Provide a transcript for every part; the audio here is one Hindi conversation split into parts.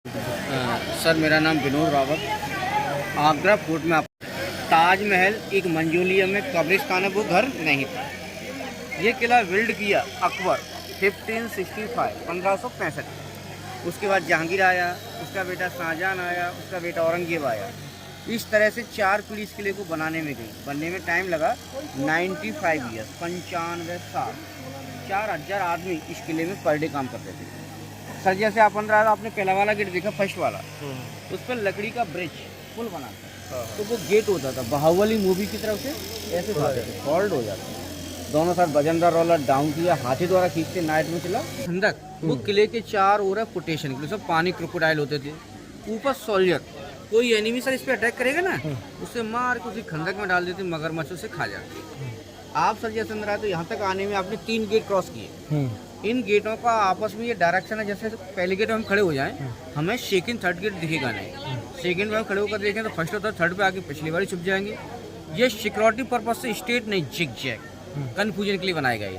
सर मेरा नाम विनोद रावत। आगरा फोर्ट में ताजमहल एक मंजोलियम में कब्रिस्तान है, वो घर नहीं था। ये किला बिल्ड किया अकबर 1565 1565। उसके बाद जहांगीर आया, उसका बेटा शाहजहां आया, उसका बेटा औरंगजेब आया। इस तरह से 4 पीढ़ी इस किले को बनाने में गई। बनने में टाइम लगा 95 ईयर्स, 95 साल। 4000 आदमी इस किले में पर डे काम करते थे। सर जैसे आप अंदर आया, आपने पहला वाला गेट देखा, फर्स्ट वाला, उस पर लकड़ी का ब्रिज पुल बना था। तो वो गेट होता था, बाहुबली मूवी की तरफ से ऐसे जाते थे, फॉल्ट हो जाता। दोनों साथ वजनदार रोलर डाउन किया, हाथी द्वारा खींचते, नाइट में चला खंडक। वो किले के 4 ओर है प्रोटेक्शन के लिए, सब पानी क्रोकोडाइल होते थे। ऊपर सोल्जर, कोई एनिमी सर इस पर अटैक करेगा ना, उसे मार के उसी खंडक में डाल देते, मगरमच्छ उसे खा जाते। आप सर जैसे अंदर आए तो यहाँ तक आने में आपने 3 गेट क्रॉस किए। इन गेटों का आपस में ये डायरेक्शन है, जैसे पहले गेट में हम खड़े हो जाएं, हमें सेकंड थर्ड गेट दिखेगा नहीं। सेकंड में हम खड़े होकर देखें तो फर्स्ट और थर्ड पे आके पिछली बारी छुप जाएंगे। ये सिक्योरिटी पर्पज से स्टेट नहीं, जिग जैग कन्फ्यूजन के लिए बनाया गया है।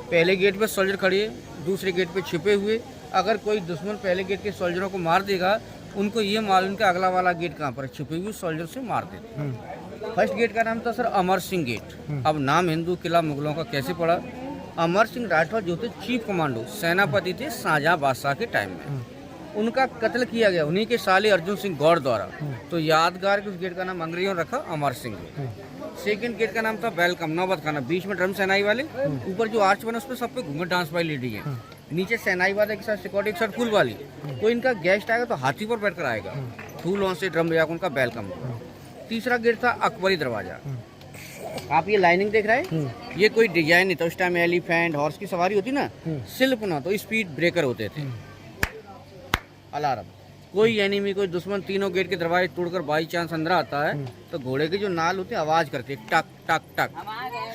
पहले गेट पे सोल्जर खड़े है, दूसरे गेट पे छिपे हुए। अगर कोई दुश्मन पहले गेट के सोल्जरों को मार देगा, उनको ये मालूम कि अगला वाला गेट कहाँ पर, छुपे हुए सोल्जर से मार देते। फर्स्ट गेट का नाम था सर अमर सिंह गेट। अब नाम हिंदू किला मुगलों का कैसे पड़ा? अमर सिंह राठौर जो थे चीफ कमांडो सेनापति थे शाहजहां बादशाह के टाइम में, उनका कत्ल किया गया उन्हीं के साले अर्जुन सिंह गौड़ द्वारा। तो यादगार के उस गेट का नाम अंग्रेजों ने रखा Amar Singh gate. Second gate का नाम था वेलकम नौबत खाना, बीच में ड्रम सेनाई वाले, ऊपर जो आर्च बना उस पर सब पे घूंघट डांस वाली लेडी है, नीचे सेनाई वाले के साथ सिक्योरिटी के साथ फूल वाली। कोई इनका गेस्ट आएगा तो हाथी पर बैठकर आएगा, फूलों से ड्रम बजा उनका वेलकम। तीसरा गेट था अकबरी दरवाजा। आप ये लाइनिंग देख रहे हैं, ये कोई डिजाइन नहीं था उस टाइम। एलिफेंट हॉर्स की सवारी होती ना, सिर्फ ना तो स्पीड ब्रेकर होते थे। अलार्म, कोई एनिमी कोई दुश्मन तीनों गेट के दरवाजे तोड़कर बाई चांस अंदर आता है तो घोड़े की जो नाल होती है आवाज करती है, टक टक टक।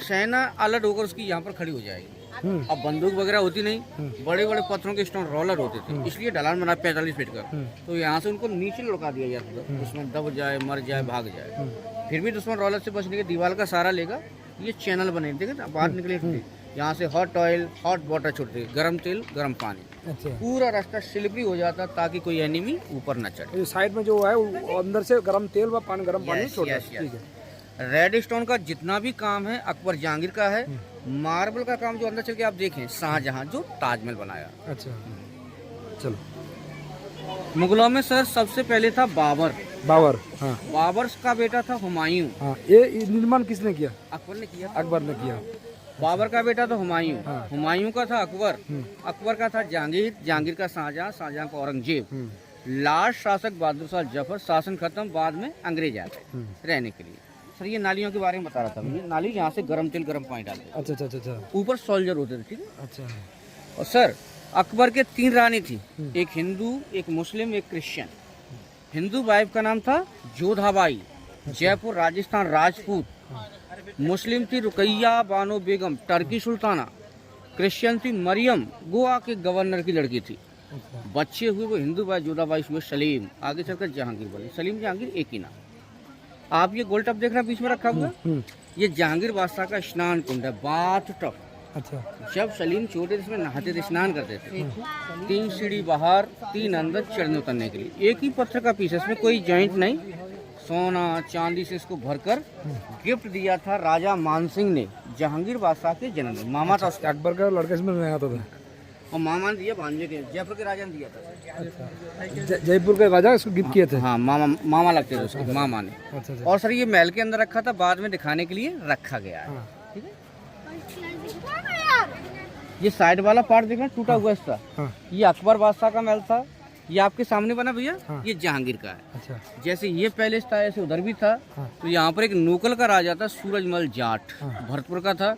सेना अलर्ट होकर उसकी यहाँ पर खड़ी हो जाएगी। अब बंदूक वगैरह होती नहीं, बड़े बड़े पत्थरों के स्टोन रोलर होते थे, इसलिए ढलान बना 45 फीट का। तो यहाँ से उनको नीचे लुढ़का दिया जाता था, दुश्मन दब जाए, मर जाए, भाग जाए। फिर भी दुश्मन रोलर से बचने के दीवार का सहारा लेगा। ये चैनल बने देखे ना, बाहर निकले थे, यहाँ से हॉट ऑयल हॉट वाटर छोड़ते, गर्म तेल गर्म पानी। अच्छा। पूरा रास्ता स्लिपरी हो जाता ताकि कोई एनिमी ऊपर न चढ़े। साइड में जो है वो अंदर से गर्म तेल व पानी गर्म पानी छोड़ता है। रेड स्टोन का जितना भी काम है अकबर जहांगीर का है। मार्बल का काम जो अंदर चल के आप देखें, शाहजहां जो ताजमहल बनाया। अच्छा, चलो। मुगलों में सर सबसे पहले था बाबर। बाबर, हाँ। बाबर का बेटा था हुमायूं। हाँ, ये निर्माण किसने किया? अकबर ने किया। अकबर ने किया। बाबर का बेटा था हुमायूं। हाँ। हुमायूं का था अकबर। अकबर का था जहांगीर, जहांगीर का शाहजहां, शाहजहां का औरंगजेब। लास्ट शासक बहादुर शाह जफर, शासन खत्म, बाद में अंग्रेज आ गए रहने के लिए। सर ये नालियों के बारे में बता रहा था, ये नाली यहाँ से गर्म तेल गर्म पानी डालते। अच्छा अच्छा अच्छा। ऊपर सोल्जर होते थे, ठीक है। अच्छा। और सर अकबर के 3 रानी थी, एक हिंदू, एक मुस्लिम, एक क्रिश्चियन। हिंदू वाइफ का नाम था जोधाबाई, जयपुर राजस्थान राजपूत। मुस्लिम थी रुकैया बानो बेगम, टर्की सुल्ताना। क्रिश्चियन थी मरियम, गोवा के गवर्नर की लड़की थी। बच्चे हुए वो हिंदू बाई जोधाबाई हुए सलीम, आगे चलकर जहांगीर बने। सलीम जहांगीर एक ही नाम। आप ये गोल टप देख रहे हैं बीच में रखा हुआ, ये जहांगीर बादशाह का स्नान कुंड है, बाथ टब। अच्छा। जब सलीम छोटे थे इसमें नहाते थे, स्नान करते थे। 3 सीढ़ी बाहर, 3 अंदर चढ़ने उतरने के लिए। एक ही पत्थर का पीस है, इसमें कोई जॉइंट नहीं। सोना चांदी से इसको भरकर गिफ्ट दिया था राजा मानसिंह ने जहांगीर बादशाह के जन्म में। मामा था उसका, अकबर का लड़का इसमें नहीं आता था। और मामा ने दिया, भांजे के जयपुर के राजा ने दिया था। जयपुर के राजा इसको गिफ्ट किए थे। हाँ, मामा लगते थे उसके, मामा ने। अच्छा। और सर ये महल के अंदर रखा था, बाद में दिखाने के लिए रखा गया है, ठीक है। ये साइड वाला पार्ट देखना टूटा हुआ हिस्सा, ये अकबर बादशाह का महल था। ये आपके सामने बना भैया, ये जहांगीर का है। अच्छा। जैसे ये पैलेस था ऐसे उधर भी था। तो यहाँ पर एक नोकल का राजा था सूरजमल जाट, भरतपुर का था।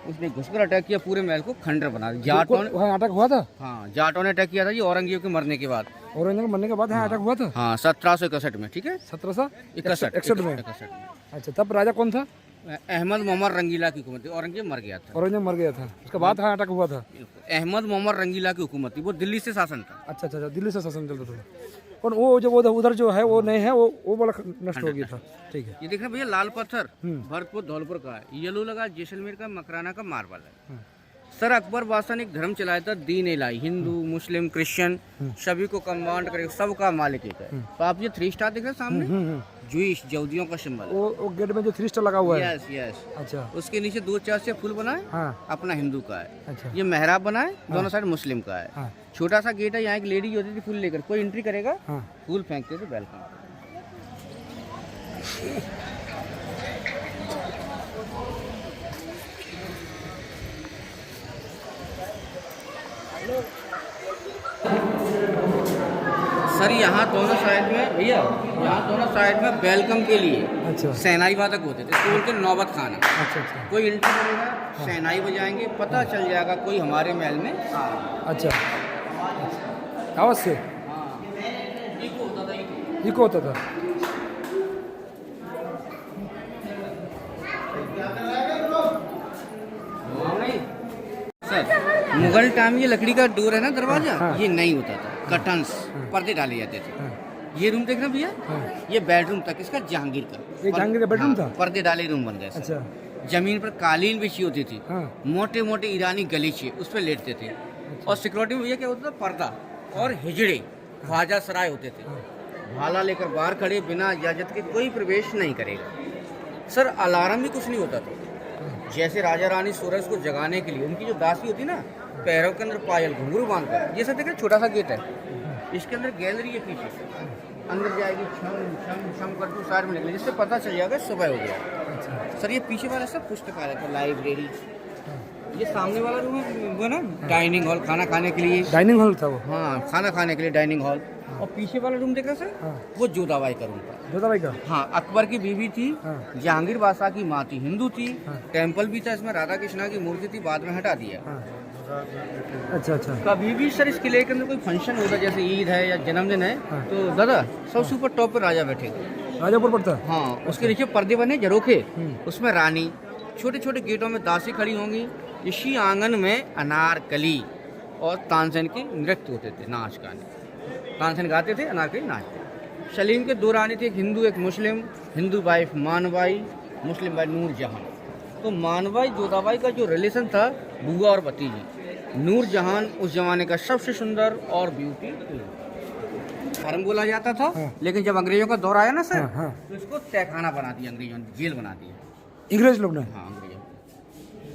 उसने घुसकर अटैक किया, पूरे महल को खंडर बना दिया। जाटों ने अटैक हुआ था। हाँ, जाटों ने अटैक किया था ये औरंगजेब के मरने के बाद। औरंगजेब के मरने के बाद यहाँ अटैक हुआ था। हाँ, 1761 में, ठीक है। 1761 में। अच्छा, तब राजा कौन था? अहमद मोहम्मद रंगीला की हुकूमत थी। औरंगजेब मर गया था। औरंगजेब मर गया था, उसके बाद यहाँ अटैक हुआ था। अहमद मोहम्मद रंगीला की हुकूमत थी, वो दिल्ली से शासन था। अच्छा अच्छा, दिल्ली से शासन चलता था। और वो जो उधर जो है वो नहीं है, वो बड़ा नष्ट हो गया था, ठीक है। ये देखना भैया, लाल पत्थर भरतपुर धौलपुर का है। येलो लगा जैसलमेर का, मकराना का मार्बल है। सर अकबर बादशाह ने एक धर्म चलाया था, दीन इलाही, हिंदू मुस्लिम क्रिश्चियन सभी को कमांड करे, सबका मालिक एक है। तो आप ये 3 स्टार देख रहे हैं सामने, जूइश यहूदियों का सिंबल। वो गेट में जो 3 स्टार लगा हुआ है। Yes yes. अच्छा। उसके नीचे 2 चर्च से फूल बनाए, हाँ। अपना हिंदू का है। अच्छा। ये मेहराब बनाए, दोनों साइड मुस्लिम का है। हाँ। छोटा सा गेट है, यहाँ एक लेडी होती थी फूल लेकर, कोई एंट्री करेगा हाँ। फूल फेंकते थे वेलकम। सर यहाँ दोनों साइड में भैया, यहाँ दोनों साइड में वेलकम के लिए अच्छा शहनाई वादक होते थे, तो उनके नौबत खाना। अच्छा। अच्छा। कोई एंट्री करेगा शहनाई बजाएंगे, पता चल जाएगा कोई हमारे महल में आ रहा है। अच्छा। आवाज से हाँ, इको होता था, इको। इको होता था। सर मुगल टाइम ये लकड़ी का डोर है ना दरवाजा, हाँ। ये नहीं होता था, कर्टन्स पर्दे डाले जाते थे। हाँ। ये रूम देख रहे हैं भैया, हाँ। ये बेडरूम था किसका, जहांगीर का। ये जहांगीर का बेडरूम था? पर्दे डाले रूम बन गए सर। अच्छा। जमीन पर कालीन बिछी होती थी, हाँ। मोटे मोटे ईरानी गलीचे उस पर लेटते थे। और सिक्योरिटी में भैया क्या होता था, पर्दा और हिजड़े ख्वाजा सराय होते थे। भाला लेकर बाहर खड़े, बिना इजाजत के कोई प्रवेश नहीं करेगा। सर अलार्म भी कुछ नहीं होता था। जैसे राजा रानी सूरज को जगाने के लिए उनकी जो दासी होती ना, पैरों के अंदर पायल घुंघरू बांधकर, ये सब देखिए छोटा सा गेट है, इसके अंदर गैलरी है पीछे, अंदर जाएगी, छम छम छम कर तू साइड में निकले, जिससे पता चल जाएगा सुबह हो गया। सर ये पीछे वाला सब पुस्तकालय था, लाइब्रेरी। ये सामने वाला रूम है वो ना डाइनिंग हॉल, खाना खाने के लिए। डाइनिंग हॉल था वो? हाँ, खाना खाने के लिए डाइनिंग हॉल। और पीछे वाला रूम देख रहे सर, हाँ। वो जोधाबाई का रूम था। जोधाबाई का? हाँ, अकबर की बीवी थी, हाँ। जहांगीर बादशाह की माँ थी, हिंदू थी। हाँ। टेम्पल भी था, इसमें राधा कृष्णा की मूर्ति थी, बाद में हटा दिया। हाँ। अच्छा अच्छा। कभी भी सर इस किले के अंदर कोई फंक्शन होता, जैसे ईद है या जन्मदिन है, हाँ। तो दादा सबसे ऊपर टॉप पे राजा बैठेगा। राजापुर पड़ता? हाँ, उसके नीचे पर्दे बने झरोखे, उसमें रानी, छोटे छोटे गेटों में दासी खड़ी होंगी। इसी आंगन में अनारकली और तानसेन के नृत्य होते थे, नाच गाने। तानसेन गाते थे, अनारकली नाचते। सलीम के 2 रानी थे, एक हिंदू एक मुस्लिम। हिंदू वाइफ मानबाई, मुस्लिम वाइफ नूरजहां। तो मानबाई जोधाबाई का जो रिलेशन था, बुआ और भतीजी। नूरजहां उस जमाने का सबसे सुंदर और ब्यूटी हरम बोला जाता था। हाँ। लेकिन जब अंग्रेजों का दौर आया ना सर, हाँ। तो इसको तहखाना बना दिया अंग्रेजों ने, जेल बना दिया। अंग्रेज लोग ने? हाँ, अंग्रेजों।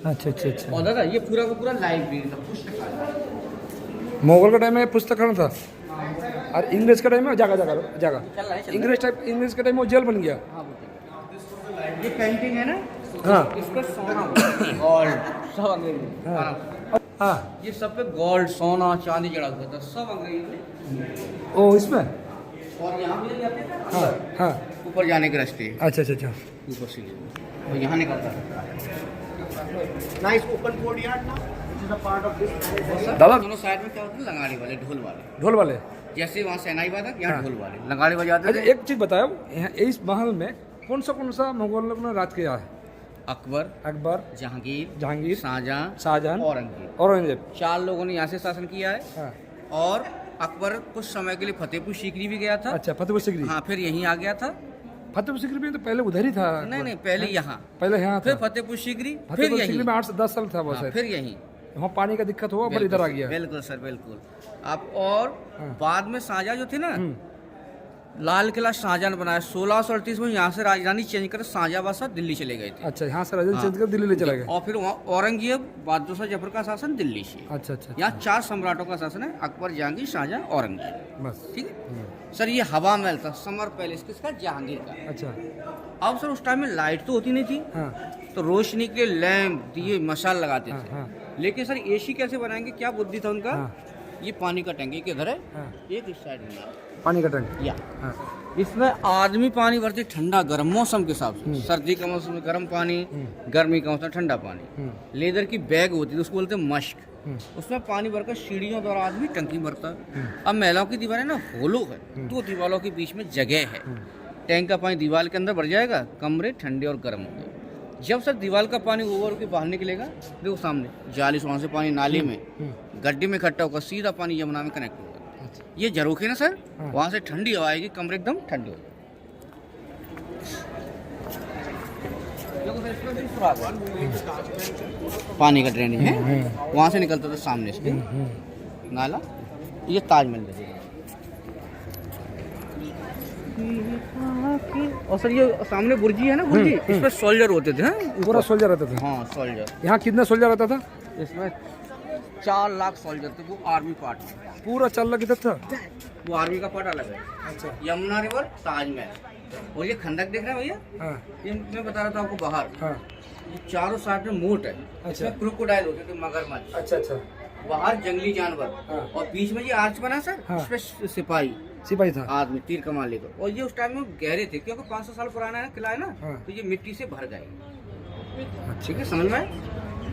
अच्छा अच्छा अच्छा। और दादा ये पूरा का पूरा लाइब्रेरी था, पुस्तकालय। मुगल का टाइम में पुस्तकालय था, और इंग्लिश का टाइम में जगह जगह जगह चल रहा है। इंग्लिश के टाइम में जेल बन गया। हाँ, बताइए। ये पेंटिंग है ना, हाँ। इस पर सोना गोल्ड सब अंग्रेज। हाँ। हाँ। ये सब पे गोल्ड, सोना, चांदी जड़ा हुआ था, सब अंग्रेज ने। ओ इसमें? और यहाँ पे जाते थे ना, हाँ हाँ। ऊपर जाने के रास्ते, अच्छा अच्छा अच्छा। ऊपर से और यहाँ निकलता था। नाइस ओपन कोर्टयार्ड ना, which is a part of this. दादा दोनों साइड में क्या होता है, लंगाड़ी वाले, ढोल वाले। ढोल वाले? जैसे वहाँ सेनाई वादक, यहाँ हाँ। ढोल वाले लंगाड़ी बजाते अच्छा थे। एक चीज़ बताओ, यहाँ इस महल में कौन सा मुगल लोग ने राज किया है? अकबर, अकबर, जहांगीर, शाहजहां, औरंगजेब। औरंगजेब। 4 लोगों ने यहाँ से शासन किया है। हाँ। और अकबर कुछ समय के लिए फतेहपुर सीकरी भी गया था। अच्छा, फतेहपुर सीकरी। हाँ, फिर यहीं आ गया था। फतेहपुर सीकरी में तो पहले उधर ही था। नहीं, पहले यहाँ, पहले यहाँ फिर था। फतेहपुर सीकरी, फिर फतेहपुर यहीं। सीकरी में 8-10 साल था वो हाँ, शायद। फिर यहीं। वहाँ पानी का दिक्कत हुआ, फिर इधर आ गया। बिल्कुल सर, बिल्कुल। आप और हाँ। बाद में शाहजहां जो थे ना, लाल किला शाहजहां ने बनाया 1638 में। यहाँ से राजधानी चेंज कर शाहजहां बादशाह दिल्ली चले गए थे। अच्छा, यहाँ से राजधानी चेंज कर दिल्ली ले चला गया। और फिर वहाँ औरंगजेब, बहादुर शाह जफर का शासन दिल्ली से। अच्छा अच्छा। यहाँ 4 सम्राटों का शासन है, अकबर, जहांगीर, शाहजहां, औरंगजेब। बस ठीक है सर। ये हवा महल था, समर पैलेस किसका, जहांगीर का। अच्छा। अब सर उस टाइम में लाइट तो होती नहीं थी, हाँ तो रोशनी के लैंप दिए मशाल लगाते हाँ थे। हाँ। लेकिन सर एसी कैसे बनाएंगे, क्या बुद्धि था उनका। हाँ। ये पानी का टैंक किधर है, हाँ। एक इस साइड में है। पानी का टैंक। या हाँ। इसमें आदमी पानी भरते, ठंडा गर्म मौसम के हिसाब से। सर्दी का मौसम में गर्म पानी, गर्मी का मौसम ठंडा पानी। लेदर की बैग होती है, उसको बोलते हैं मश्क। उसमें पानी भरकर सीढ़ियों द्वारा आदमी टंकी भरता। अब महलों की दीवारें ना होलो है, 2 दीवारों के बीच में जगह है। टैंक का पानी दीवार के अंदर भर जाएगा, कमरे ठंडे और गर्म होंगे। जब सर दीवार का पानी ओवर के बाहर निकलेगा, देखो सामने जाली, वहाँ से पानी नाली में गड्ढे में इकट्ठा होगा, सीधा पानी यमुना में कनेक्ट होगा। ये झरोखे ना सर, वहाँ से ठंडी हवा आएगी, कमरे एकदम ठंडे हो जाए। देखो सर सुराग है, पानी का ड्रेनेज है, वहाँ से निकलता था सामने से नाला। ये ताजमहल देखिए। और सर ये सामने बुर्जी है ना, बुर्जी, इस पर सोल्जर होते थे। पूरा सोल्जर रहता था। हाँ सोल्जर। यहाँ कितना सोल्जर रहता था? इसमें 4 लाख सोल्जर थे। वो आर्मी पार्ट, पूरा 4 लाख इधर था। वो आर्मी का पार्ट अलग है। अच्छा। यमुना रिवर, ताजमहल, और ये खंडक देख रहे हैं भैया, हाँ ये मैं बता रहा था आपको बाहर। हाँ। ये चारों साइड में मोट है। अच्छा। इसमें क्रोकोडाइल होते थे, मगरमच्छ। अच्छा अच्छा। बाहर जंगली जानवर, हाँ। और बीच में ये आर्च बना सर, हाँ। उसपे सिपाही सिपाही था। आदमी तीर कमान लेकर। और ये उस टाइम में गहरे थे, क्योंकि 500 साल पुराना है किला है ना, हाँ। तो ये मिट्टी से भर गए। ठीक है, समझ में आए?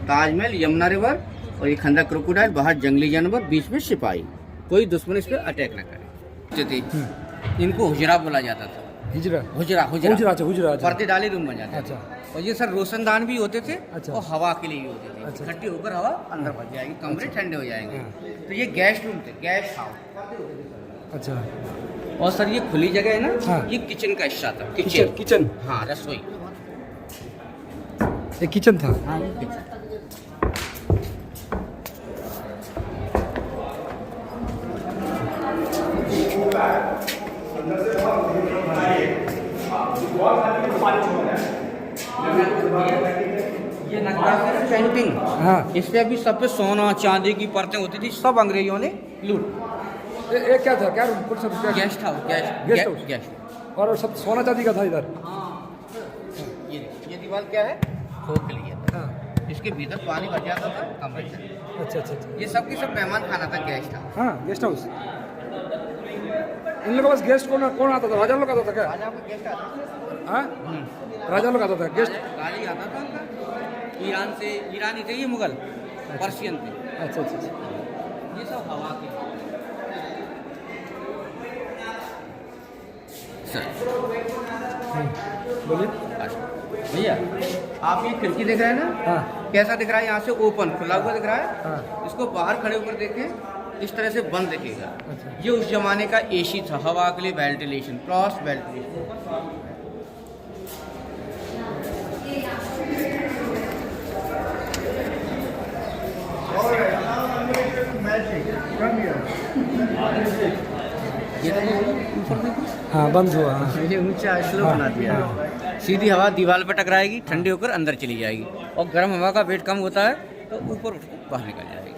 ताजमहल, यमुना रिवर, और ये खंडक क्रोकोडाइल, बाहर जंगली जानवर, बीच में सिपाही, कोई दुश्मन इस पे अटैक न करे। इनको हुजरा बोला जाता था। हिजरा हुजरा हुजरा अच्छा हुजरा अच्छा। पर्दे डाले रूम बन जाते। अच्छा। और ये सर रोशनदान भी होते थे। अच्छा। और हवा के लिए भी होते थे। अच्छा। इकट्ठी होकर हवा अंदर भर जाएगी, कमरे ठंडे हो जाएंगे। तो ये गैस रूम थे, गैस हाउस। अच्छा। और सर ये खुली जगह है ना, हाँ। ये किचन का हिस्सा था। किचन किचन हाँ, रसोई। एक किचन था। हाँ, ये किचन। ये नक्काशी पेंटिंग, हाँ। इस पे अभी सब पे सोना चांदी की परतें होती थी, सब अंग्रेजों ने लूट। ये क्या था? क्या रूम? सब क्या? Guest house, guest house. Guest. और सब सोना चांदी का था इधर। ये दीवार क्या है? खोख लिया था। हाँ। इसके भीतर पानी भर जाता था कमरे से। अच्छा अच्छा अच्छा। ये सब की सब मेहमान खाना था, गेस्ट हाउस। हाँ गेस्ट हाउस। इन लोगों के पास गेस्ट कौन कौन आता था? राजा लोग आता था क्या? राजा का गेस्ट आता था। हाँ राजा लोग आता था गेस्ट। गाड़ी आता था उनका, ईरान से, ईरानी थे ये, मुगल, पर्शियन थे। अच्छा अच्छा अच्छा। ये सब हवा के बोलिए। भैया, आप ये खिड़की देख रहे हैं ना, हाँ कैसा दिख रहा है? यहाँ से ओपन, खुला हुआ दिख रहा है। हाँ। इसको बाहर खड़े होकर देखें, इस तरह से बंद दिखेगा। अच्छा। ये उस जमाने का एसी था, हवा के लिए वेंटिलेशन, क्रॉस वेंटिलेशन। हाँ बंद हुआ। हाँ ये ऊंचा स्लो बना दिया है। सीधी हवा दीवार पर टकराएगी, ठंडी होकर अंदर चली जाएगी, और गर्म हवा का वेट कम होता है तो ऊपर उठ कर बाहर निकल जाएगी।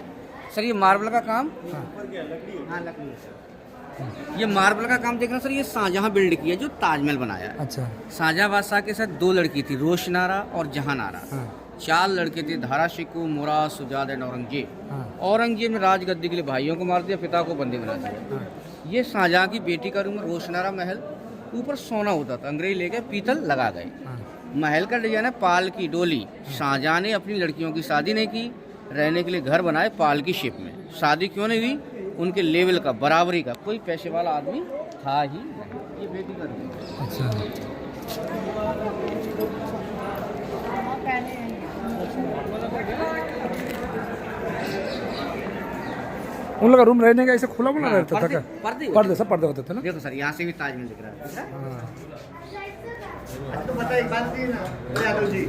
सर ये मार्बल का काम, हाँ लकड़ी है। ये मार्बल का काम देखना सर, ये शाहजहां बिल्ड किया जो ताजमहल बनाया है। अच्छा। शाहजहां बादशाह के साथ 2 लड़की थी, रोशनारा और जहानारा। हाँ 4 लड़के थे, धारा शिकू, मुराद, सुजाद एंड औरंगजेब। हाँ औरंगजेब ने राजगद्दी के लिए भाइयों को मार दिया, पिता को बंदी बना दिया। हाँ। ये शाहजहां की बेटी का रूम, रोशनारा महल, ऊपर सोना होता था, अंग्रेज लेके पीतल लगा गए। हाँ। महल का डिजाइन है पाल की डोली। शाहजहां ने अपनी लड़कियों की शादी नहीं की, रहने के लिए घर बनाए पाल की शिप में। शादी क्यों नहीं हुई? उनके लेवल का, बराबरी का कोई पैसे वाला आदमी था ही नहीं। ये बेटी का रूम है। अच्छा। उन लोग का रूम रहने का ऐसे खुला खुला रहता था क्या? पर्दे सब पर्दे होते थे ना। देखो सर, यहाँ से भी ताजमहल दिख रहा है। हाँ। तो बताइए बात नहीं ना, यादव जी,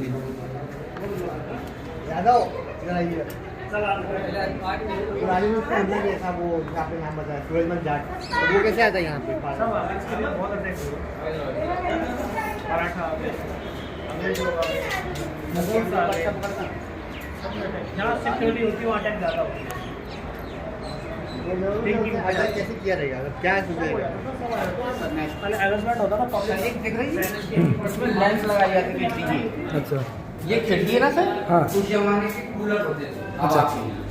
यादव पुरानी में उसका अंदर जैसा वो आपने नाम बताया, सूरजमल जाट, तो वो कैसे आता है यहाँ पे? जहाँ सिक्योरिटी होती है वहाँ अटैक ज़्यादा होती है। कैसे किया रहेगा? क्या सुविधा? पहले एडजस्टमेंट होता था, एक दिख रही है, इसमें लेंस लगाई जाती है। अच्छा। ये खिड़की है ना सर, हाँ। उस जमाने के कूलर होते थे। अच्छा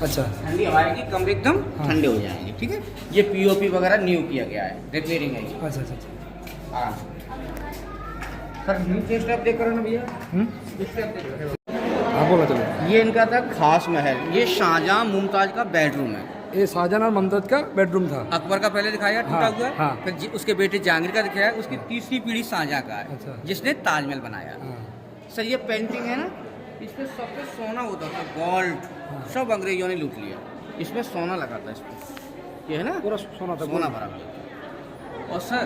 अच्छा। ठंडी हवा आएगी, कमरे एकदम हाँ। ठंडे हो जाएंगे। ठीक है, ये पीओपी वगैरह न्यू किया गया है, रिपेयरिंग है ये। अच्छा अच्छा। हाँ सर, नीचे स्टेप देख रहे हो ना भैया, स्टेप देख रहे हो। हाँ बोला चलो। ये इनका था खास महल, ये शाहजहां मुमताज का बेडरूम है। ये शाहजहां और मुमताज का बेडरूम था। अकबर का पहले दिखाया टूटा हाँ, हुआ, हाँ। फिर उसके बेटे जहांगीर का दिखाया, उसकी तीसरी पीढ़ी शाहजहां का है, अच्छा। जिसने ताजमहल बनाया। हाँ। सर ये पेंटिंग है ना, इसमें सब पे सोना होता था, गोल्ड, सब अंग्रेजों ने लूट लिया। इसमें सोना लगा था, इसमें ये है ना, पूरा सोना था। सोना भरा हुआ। और सर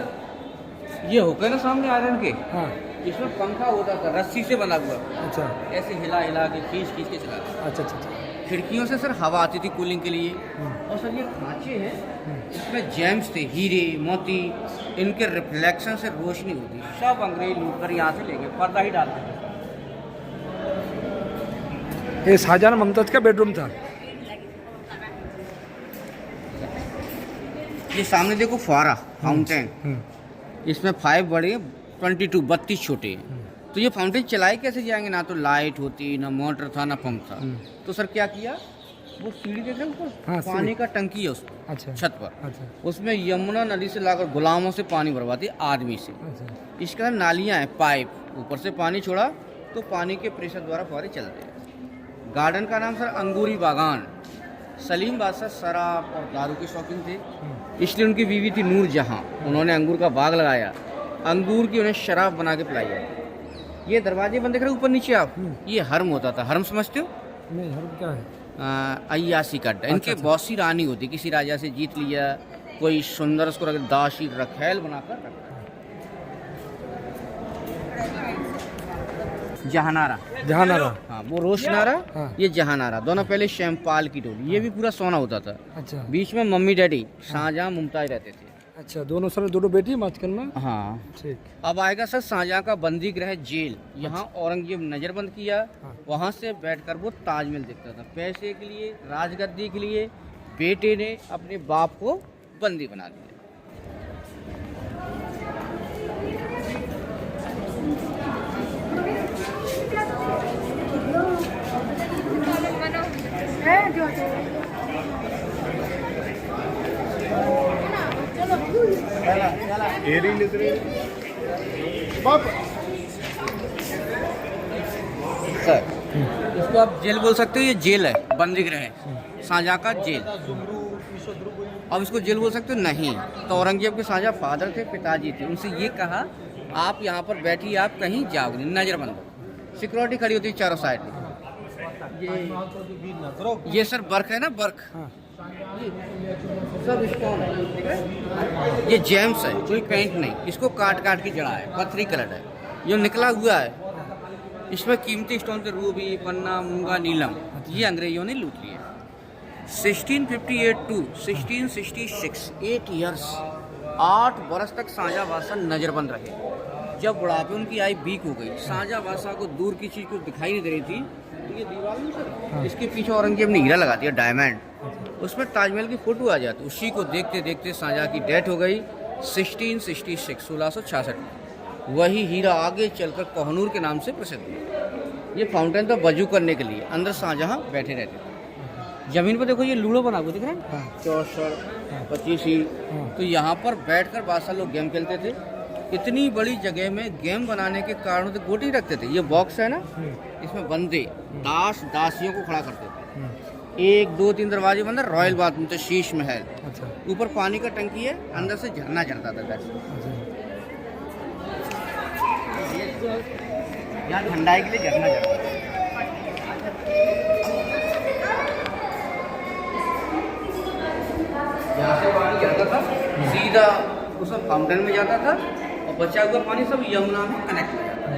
ये होकर ना सामने आयरन के, हाँ इसमें पंखा होता था रस्सी से बना हुआ, अच्छा ऐसे हिला हिला के खींच खींच के चलाता। अच्छा अच्छा अच्छा खिड़कियों से सर हवा आती थी कूलिंग के लिए। और सर ये खांचे हैं, इसमें जेम्स थे, हीरे मोती, इनके रिफ्लेक्शन से रोशनी होती। सब अंग्रेज लूट कर यहाँ से ले गए, पर्दा ही डालते थे। ये शाहजहां मुमताज का बेडरूम था। ये सामने देखो फुहारा फाउंटेन, इसमें 5 बड़े 22 छोटे हैं। तो ये फाउंटेन चलाए कैसे जाएंगे, ना तो लाइट होती, ना मोटर था, ना पंप था। तो सर क्या किया, वो सीढ़ी देख रहे हैं ऊपर, हाँ, पानी का टंकी है उसको, अच्छा छत पर, अच्छा उसमें यमुना नदी से लाकर गुलामों से पानी भरवाती, आदमी से। अच्छा इसके अंदर नालियाँ हैं, पाइप, ऊपर से पानी छोड़ा तो पानी के प्रेशर द्वारा फुहारे चलते हैं। गार्डन का नाम सर अंगूरी बागान। सलीम बादशाह शराब और दारू के शौकीन थे, इसलिए उनकी बीवी थी नूर जहां, उन्होंने अंगूर का बाग लगाया, अंगूर की उन्हें शराब बना के पिलाई जाती। ये दरवाजे बंद देख रहे हो ऊपर नीचे आप, ये हरम होता था। हरम समझते हो, नहीं हर क्या है, अय्यासी का अड्डा। इनके अच्छा। बहुत सी रानी होती, किसी राजा से जीत लिया, कोई सुंदर उसको रख दासी रखेल बनाकर रखा। जहानारा, जहानारा, हाँ वो रोशनारा, हाँ। ये जहानारा, दोनों पहले शैमपाल की टोली। ये भी पूरा सोना होता था। अच्छा बीच में मम्मी डैडी शाहजहां मुमताज रहते थे। अच्छा दोनों सर दोनों बेटी माचकन में, हाँ ठीक अब आएगा सर शाहजहां का बंदी गृह जेल। यहाँ औरंगजेब नजरबंद किया, हाँ। वहाँ से बैठकर वो ताजमहल देखता था। पैसे के लिए, राजगद्दी के लिए बेटे ने अपने बाप को बंदी बना दिया। सर इसको आप जेल बोल सकते हो, ये जेल है, बंदी गृह है, शाहजहां का जेल। अब इसको जेल बोल सकते हो नहीं, तो औरंगजेब के शाहजहां फादर थे, पिताजी थे, उनसे ये कहा आप यहाँ पर बैठिए, आप कहीं जाओगे, नजरबंद। सिक्योरिटी खड़ी होती है चारों साइड। ये सर बर्क है ना, बर्क, हाँ सब स्टोन है, ठीक है? ये जेम्स है, कोई पेंट नहीं, इसको काट काट के जड़ा है, पत्थरी कलर है, ये निकला हुआ है। इसमें कीमती स्टोन थे, रूबी, पन्ना, मूंगा, नीलम। ये अंग्रेजों ने लूट लिए। 1658 टू 1666 8 ईयर्स, 8 बरस तक शाहजहां बादशाह नजरबंद रहे। जब बुढ़ापे उनकी आई वीक हो गई, शाहजहां बादशाह को दूर की चीज को दिखाई नहीं दे रही थी, तो ये दीवार में सर, इसके पीछे औरंगजेब ने हीरा लगा दिया, डायमंड, उसमें ताजमहल की फोटो आ जाती। उसी को देखते देखते शाहजहां की डेथ हो गई 1666 में। वही हीरा आगे चलकर कोहनूर के नाम से प्रसिद्ध हुआ। ये फाउंटेन था वजू करने के लिए, अंदर शाहजहां बैठे रहते थे। जमीन पर देखो ये लूडो बना हुआ दिख रहा है, हाँ 64 25। हाँ। तो यहाँ पर बैठकर बादशाह लोग गेम खेलते थे। इतनी बड़ी जगह में गेम बनाने के कारण तो गोटी रखते थे। ये बॉक्स है ना, इसमें बंदे दास दासियों को खड़ा करते थे। 1 2 3 दरवाजे बंद, रॉयल बाथरूम थे, शीश महल, अच्छा ऊपर पानी का टंकी है, अंदर से झरना चढ़ता था। अच्छा यहाँ ठंडाई के लिए झरना चढ़ता था। यहाँ से पानी गिरता था, सीधा उस फाउंटेन में जाता था, और बचा हुआ पानी सब यमुना में कनेक्ट हो जाता था।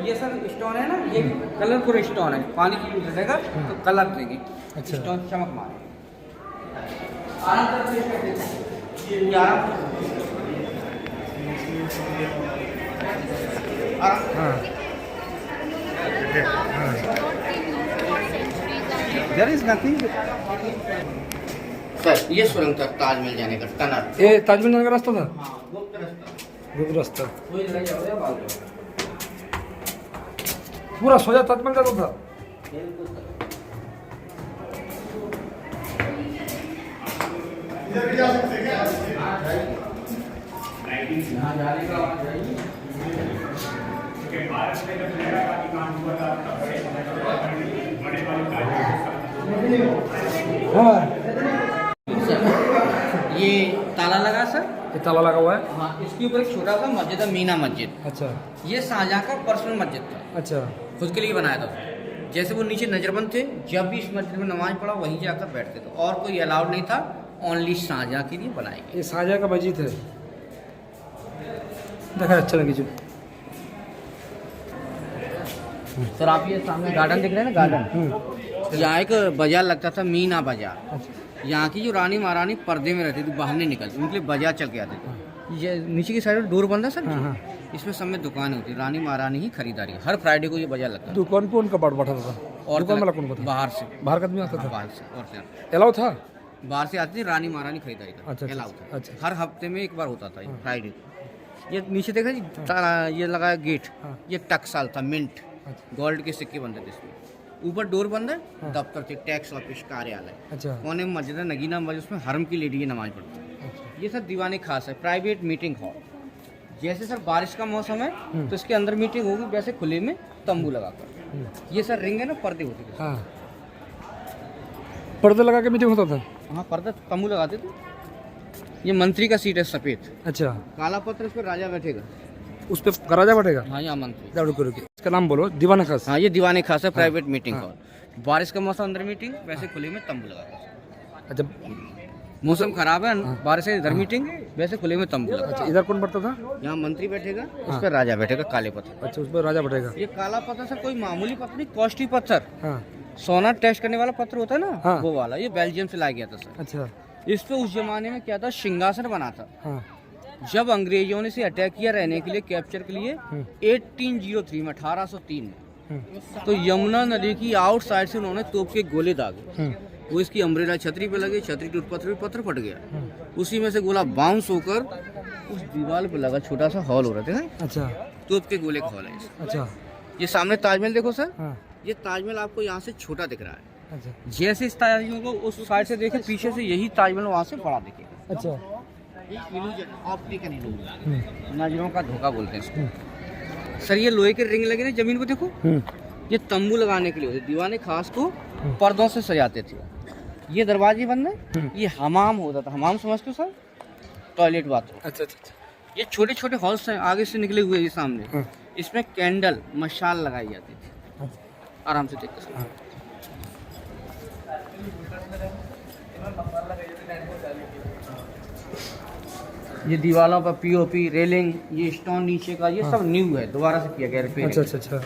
ये सर स्टोन है ना, ये कलरफुल स्टोन है, पानी की रहेगा तो कलर देंगे, अच्छा। स्टोन चमक मारे। आराम से ये आराम हाँ There is nothing. सर ये सुरंग था ताजमहल जाने का, टनल। ये ताजमहल जाने का रास्ता था, हाँ, गुप्त रास्ता। गुप्त रास्ता, कोई लड़ाई झगड़ा बात नहीं। पूरा सोजा ताजमहल जाता था। यहाँ जाने का वहाँ जाइए। हाँ ये ताला लगा सर, ये ताला लगा हुआ है, हाँ, इसके ऊपर एक छोटा सा मस्जिद है, मीना मस्जिद। अच्छा ये शाहजहां का पर्सनल मस्जिद था, अच्छा खुद के लिए बनाया था। जैसे वो नीचे नजरबंद थे, जब भी इस मस्जिद में नमाज पढ़ा वहीं जाकर बैठते थे, और कोई अलाउड नहीं था, ओनली शाहजहां के लिए बनाई गई। ये शाहजहां का मस्जिद है। देखा अच्छा लगी जो। सर आप ये सामने गार्डन दिख रहे हैं ना, गार्डन, यहाँ एक बाजार लगता था, मीना बाजार। यहाँ की जो रानी महारानी पर्दे में रहती थी, बाहर नहीं निकलती, उनके लिए बाजार चल के आते थे। ये नीचे की साइड डोर बंद है सर, इसमें सब में दुकान होती है, रानी महारानी ही खरीदारी, हर फ्राइडे को ये बाजार लगता है। दुकान पे उनका बाट बैठा था और दुकान वाला कौन था? बाहर से, बाहर का आदमी आता था, बाहर से और क्या, अलाउ था? बाहर से आती थी, रानी महारानी खरीदारी का अच्छा, अलाउ था। अच्छा। हर हफ्ते में एक बार होता था ये फ्राइडे को। ये नीचे देखा जी, ये लगा गेट, ये टकसाल था, मिंट, गोल्ड के सिक्के बनते थे इसमें। ऊपर डोर बंद है, दफ्तर थे, टैक्स ऑफिस, कार्यालय। अच्छा कोने में मस्जिद है, नगीना मस्जिद, उसमें हरम की लेडी की नमाज पढ़ती है। ये सर दीवाने खास है, प्राइवेट मीटिंग हॉल। जैसे सर बारिश का मौसम है तो इसके अंदर मीटिंग होगी, वैसे खुले में तंबू लगाकर। ये सर रिंग है ना, पर्दे होते थे। हाँ, पर्दा लगा के मीटिंग होता था। हाँ, पर्दा तंबू लगाते थे। ये मंत्री का सीट है, सफेद अच्छा, काला पत्र, इस पर राजा बैठेगा। उस पे राजा बैठेगा। हाँ, यहाँ मंत्री। रुको रुको, इसका नाम बोलो, दीवाना खास। हाँ, ये दीवाने खास है, प्राइवेट मीटिंग हॉल। बारिश का मौसम अंदर मीटिंग, वैसे खुले में तंबू लगाकर। अच्छा, मौसम खराब है, बारिश है, इधर मीटिंग, वैसे खुले में तंबू लगा। अच्छा, इधर कौन बैठता था? यहाँ मंत्री बैठेगा, उस पर राजा बैठेगा, काले पत्थर। अच्छा, उस पर राजा बैठेगा। ये काला पत्थर सर कोई मामूली पत्थर नहीं, कॉस्टली पत्थर, हाँ सोना टेस्ट करने वाला पत्थर होता है ना, हाँ। वो वाला। ये बेल्जियम से लाया गया था सर। अच्छा, इस पे उस जमाने में क्या था, सिंहासन बना था। हाँ जब अंग्रेजों ने इसे अटैक किया रहने के लिए, कैप्चर के लिए, 1803 में, 1803 में, तो यमुना नदी की आउट साइड से उन्होंने तोप के गोले दागे। वो इसकी अम्ब्रेला छतरी पे लगे, छतरी के पत्थर फट गया। उसी में से गोला बाउंस होकर उस दीवार पे लगा, छोटा सा हॉल हो रहा था। अच्छा, तोप के गोले का हॉल है। अच्छा, ये सामने ताजमहल देखो सर, हाँ ये ताजमहल आपको यहाँ से छोटा दिख रहा है। अच्छा, जैसे इस ताजमहल को उस साइड से देखे, पीछे से यही ताजमहल वहाँ से बड़ा दिखेगा। अच्छा, ऑप्टिकल इल्यूजन, नजरों का धोखा बोलते हैं इसको। सर ये लोहे के रिंग लगे ना जमीन पे, देखो ये तंबू लगाने के लिए होते। दीवाने खास को पर्दों से सजाते थे। ये दरवाजे बंद है, ये हमाम होता था। हमाम समझते हो सर, टॉयलेट बाथरूम। अच्छा, अच्छा, ये छोटे छोटे हॉल्स हैं, आगे से निकले हुए ये सामने, इसमें कैंडल, मशाल लगाई जाती थी। आराम से देखते सर। ये दीवारों पर पीओपी, रेलिंग, ये स्टोन नीचे का, ये सब न्यू है, दोबारा से किया गया रिपेयर। अच्छा, अच्छा, अच्छा,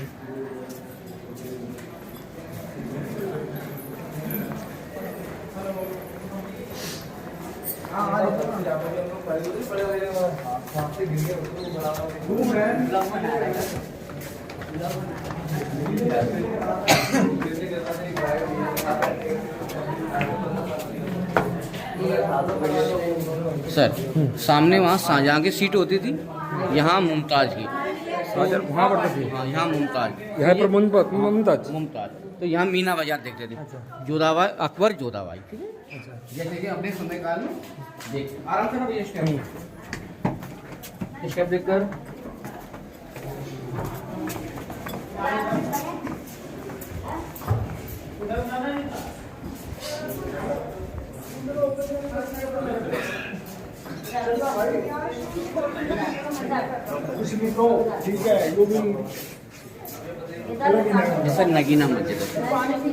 सर सामने वहाँ शाहजहाँ की सीट होती थी, यहाँ मुमताज की। अच्छा, वहाँ बढ़ता थी। हाँ, यहाँ मुमताज, यहाँ पर मुमताज। मुमताज। तो यहाँ मीना बाजार देखते थे। जोधाबाई, अकबर जोधाबाई, ठीक है। जैसे कि अपने समय काल में देख, आराम से ना ये स्टेप देखकर। जैसा नगीना मस्जिद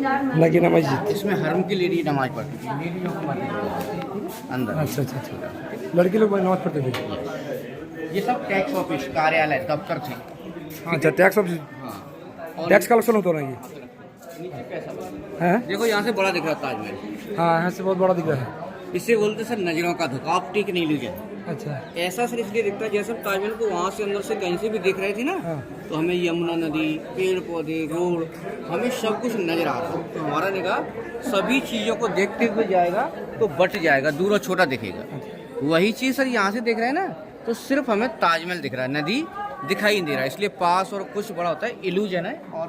है, नगीना मस्जिद। इसमें हरम की लेडी नमाज पढ़ती थी, लेडीजों को मस्जिद अंदर। अच्छा, अच्छा, अच्छा, लड़के लोग नमाज पढ़ते थे। ये सब टैक्स ऑफिस, कार्यालय, दफ्तर थे। अच्छा, टैक्स ऑफिस, हाँ, टैक्स कलेक्शन होता है ये। नीचे पैसा बना। है? देखो यहाँ से बड़ा दिख रहा है ताजमहल। हाँ, यहाँ से बहुत बड़ा दिख रहा है। इसे बोलते सर नजरों का धोखा, ऑप्टिक इल्यूजन। अच्छा, ऐसा सर इसलिए दिखता है जैसे ताजमहल को वहाँ से अंदर से कहीं से भी देख रहे थे ना, हाँ। तो हमें यमुना नदी, पेड़ पौधे, रोड, हमें सब कुछ नजर आ रहा है। तो हमारा निगाह सभी चीज़ों को देखते हुए जाएगा तो बट जाएगा, दूर और छोटा दिखेगा। वही चीज़ सर यहाँ से देख रहे हैं ना, तो सिर्फ हमें ताजमहल दिख रहा है, नदी दिखाई नहीं दे रहा है। इसलिए पास और कुछ बड़ा होता है, इल्यूजन है। और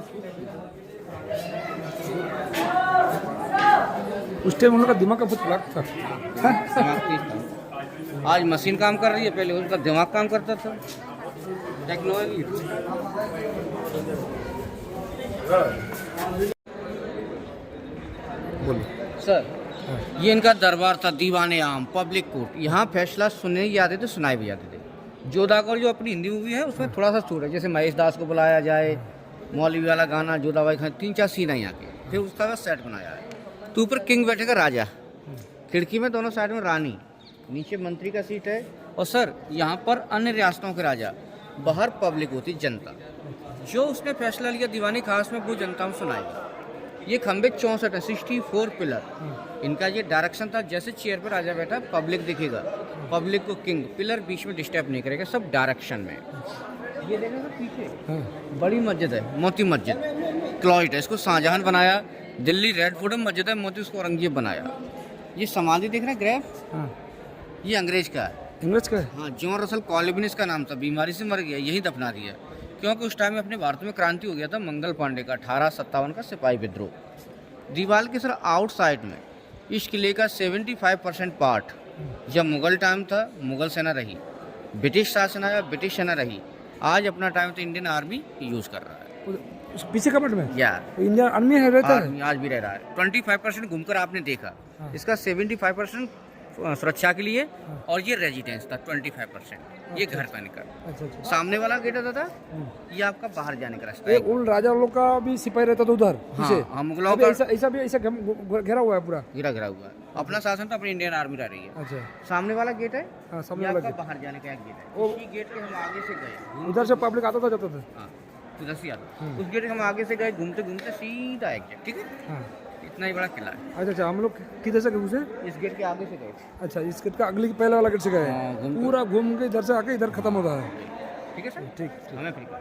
उस टाइम उन लोग का दिमाग का बहुत ब्लॉक था। दिमाग तेज था। आज मशीन काम कर रही है, पहले उनका दिमाग काम करता था, टेक्नोलॉजी। बोलिए सर ये इनका दरबार था, दीवाने आम, पब्लिक कोर्ट। यहाँ फैसला सुनने ही आते थे, सुनाए भी जाते थे। जोधाकर जो अपनी हिंदी मूवी है उसमें थोड़ा सा छूट है, जैसे महेश दास को बुलाया जाए, मौलवी वाला गाना, जोधाबाई खान, 3-4 सीन है यहाँ के। फिर उसका सेट बनाया है। तो ऊपर किंग बैठेगा, राजा, खिड़की में दोनों साइड में रानी, नीचे मंत्री का सीट है। और सर यहाँ पर अन्य रियासतों के राजा, बाहर पब्लिक होती जनता। जो उसने फैसला लिया दीवानी खास में वो जनता में सुनाएगी। ये खंबे 64 है, 64 पिलर। इनका ये डायरेक्शन था, जैसे चेयर पर राजा बैठा पब्लिक दिखेगा, पब्लिक को किंग, पिलर बीच में डिस्टर्ब नहीं करेगा, सब डायरेक्शन में। ये देखो पीछे बड़ी मस्जिद है, मोती मस्जिद, क्लॉइट है, इसको शाहजहां बनाया। दिल्ली रेड फोर्ट में मस्जिद है, मोती उसको औरंगजेब बनाया। ये समाधि देख रहे हैं ग्रेफ, ये अंग्रेज का है। इंग्लिश का है। हाँ, जॉन रसल कॉलिबिन इसका नाम था, बीमारी से मर गया, यही दफना दिया। क्योंकि उस टाइम में अपने भारत में क्रांति हो गया था, मंगल पांडे का 1857 का सिपाही विद्रोह। दीवार के सर आउटसाइड में इस किले का 75% पार्ट जब मुगल टाइम था, मुगल सेना रही, ब्रिटिश शासन आया, ब्रिटिश सेना रही, आज अपना टाइम तो इंडियन आर्मी यूज कर रहा है। उस पीछे कपट में यार इंडिया आर्मी है रहता है। आज भी रह रहा है। 25% घूमकर आपने देखा, इसका 75% सुरक्षा के लिए, और ये रेजिडेंस था 25%, ये घर पाने का। अच्छा अच्छा। सामने वाला गेट होता था, ये आपका बाहर जाने का रास्ता ये है। उन राजा लोग का भी सिपाही रहता था उधर पीछे। हाँ, मुगलों अभी का ऐसा भी ऐसा घेरा हुआ है पूरा। गिरा गिरा हुआ है। अपना शासन तो अपनी इंडियन आर्मी रह रही है। अच्छा सामने वाला गेट है, हाँ, सामने ये वाला आपका गेट। बाहर जाने का एक गेट है। वो- उसी गेट के हम आगे से गए, उधर से पब्लिक आता था जाता था। हाँ, उधर से आता। उस गेट के हम आगे से गए, घूमते घूमते सीधा एक गेट, ठीक है, हाँ इतना ही बड़ा किला है। अच्छा अच्छा। हम लोग किधर से घुसे? इस गेट के आगे से गए थे। अच्छा, इस गेट का अगली पहले वाला गेट से गए हाँ, घूम के- पूरा घूम के इधर से आके इधर खत्म होता है। ठीक है सर, ठीक। हमें फ्री कर